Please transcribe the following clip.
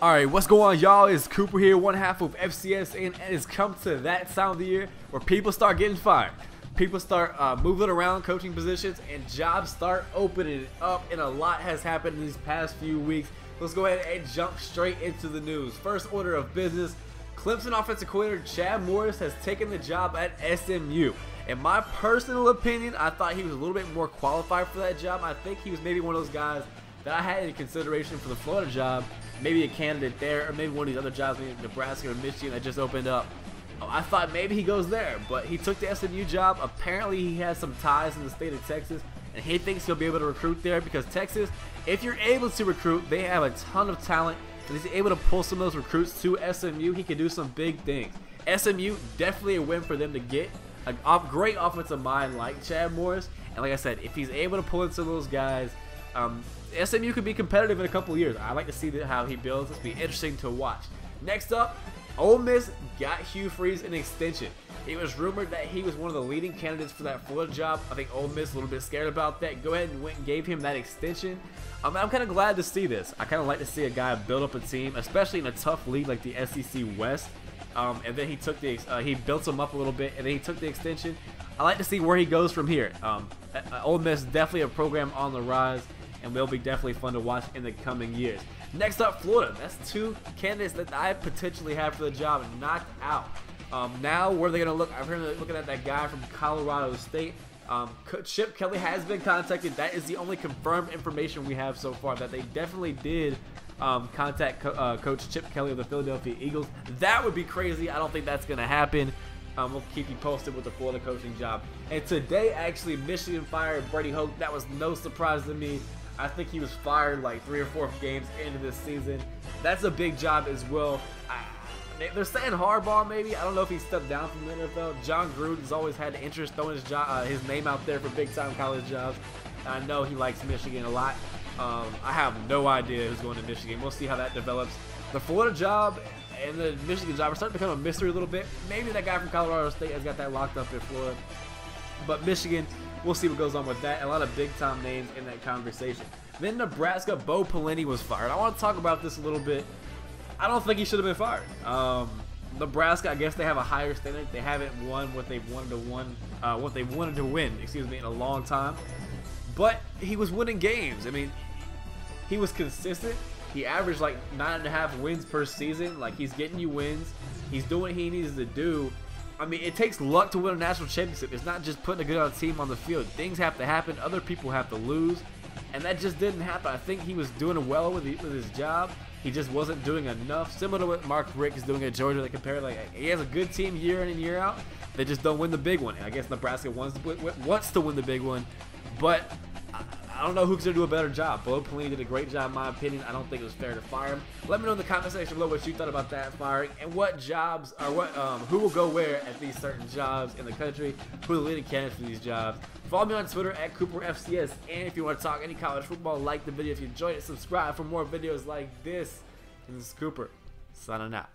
Alright, what's going on, y'all? It's Cooper here, one half of FCSN, and it's come to that time of the year where people start getting fired. People start moving around coaching positions, and jobs start opening up, and a lot has happened in these past few weeks. Let's go ahead and jump straight into the news. First order of business, Clemson offensive coordinator Chad Morris has taken the job at SMU. In my personal opinion, I thought he was a little bit more qualified for that job. I think he was maybe one of those guys that I had in consideration for the Florida job, maybe a candidate there, or maybe one of these other jobs, maybe Nebraska or Michigan that just opened up. I thought maybe he goes there, but he took the SMU job. Apparently he has some ties in the state of Texas, and he thinks he'll be able to recruit there because Texas, if you're able to recruit, they have a ton of talent, and he's able to pull some of those recruits to SMU. He can do some big things. SMU, definitely a win for them to get a great offensive mind like Chad Morris, and like I said, if he's able to pull in some of those guys, SMU could be competitive in a couple years. I like to see how he builds. It's be interesting to watch. Next up, Ole Miss got Hugh Freeze an extension. It was rumored that he was one of the leading candidates for that Florida job. I think Ole Miss a little bit scared about that. Go ahead and went and gave him that extension. I'm kind of glad to see this. I kind of like to see a guy build up a team, especially in a tough league like the SEC West. And then he took he built him up a little bit, and then he took the extension. I like to see where he goes from here. Ole Miss definitely a program on the rise, and will be definitely fun to watch in the coming years. Next up, Florida. That's two candidates that I potentially have for the job knocked out. Now, where are they going to look? I've heard they're looking at that guy from Colorado State. Chip Kelly has been contacted. That is the only confirmed information we have so far, that they definitely did contact Coach Chip Kelly of the Philadelphia Eagles. That would be crazy. I don't think that's going to happen. We'll keep you posted with the Florida coaching job. And today, actually, Michigan fired Brady Hoke. That was no surprise to me. I think he was fired like 3 or 4 games into this season. That's a big job as well. They're saying Harbaugh maybe. I don't know if he stepped down from the NFL. John Gruden's always had interest throwing his name out there for big-time college jobs. I know he likes Michigan a lot. I have no idea who's going to Michigan. We'll see how that develops. The Florida job and the Michigan job are starting to become a mystery a little bit. Maybe that guy from Colorado State has got that locked up in Florida. But Michigan, we'll see what goes on with that. A lot of big-time names in that conversation. Then Nebraska, Bo Pelini was fired. I want to talk about this a little bit. I don't think he should have been fired. Nebraska, I guess they have a higher standard. They haven't won what they wanted to win, in a long time. But he was winning games. I mean, he was consistent. He averaged like 9.5 wins per season. Like, he's getting you wins. He's doing what he needs to do. I mean, it takes luck to win a national championship. It's not just putting a good team on the field. Things have to happen. Other people have to lose. And that just didn't happen. I think he was doing well with his job. He just wasn't doing enough. Similar to what Mark Richt is doing at Georgia. They compare, like, he has a good team year in and year out. They just don't win the big one. And I guess Nebraska wants to win the big one. But I don't know who's going to do a better job. Bo Pelini did a great job, in my opinion. I don't think it was fair to fire him. Let me know in the comment section below what you thought about that firing, and what jobs, or who will go where at these certain jobs in the country, who are the leading candidates for these jobs. Follow me on Twitter at CooperFCS, and if you want to talk any college football, like the video. If you enjoyed it, subscribe for more videos like this. And this is Cooper, signing out.